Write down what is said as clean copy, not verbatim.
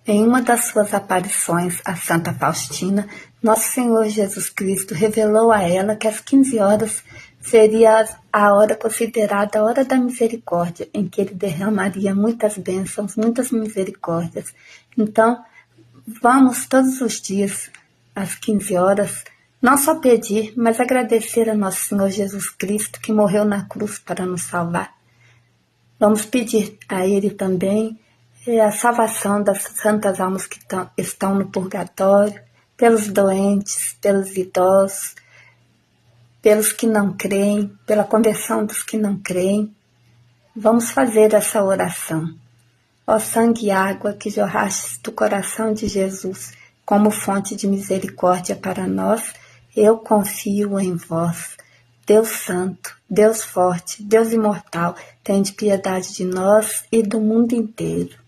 Em uma das suas aparições a Santa Faustina, Nosso Senhor Jesus Cristo revelou a ela que às 15 horas seria a hora considerada a hora da misericórdia, em que ele derramaria muitas bênçãos, muitas misericórdias. Então, vamos todos os dias, às 15 horas, não só pedir, mas agradecer a Nosso Senhor Jesus Cristo, que morreu na cruz para nos salvar. Vamos pedir a Ele também a salvação das santas almas que estão no purgatório, pelos doentes, pelos idosos, pelos que não creem, pela conversão dos que não creem. Vamos fazer essa oração. Ó sangue e água que jorrastes do coração de Jesus como fonte de misericórdia para nós, eu confio em vós. Deus Santo, Deus Forte, Deus Imortal, tende piedade de nós e do mundo inteiro.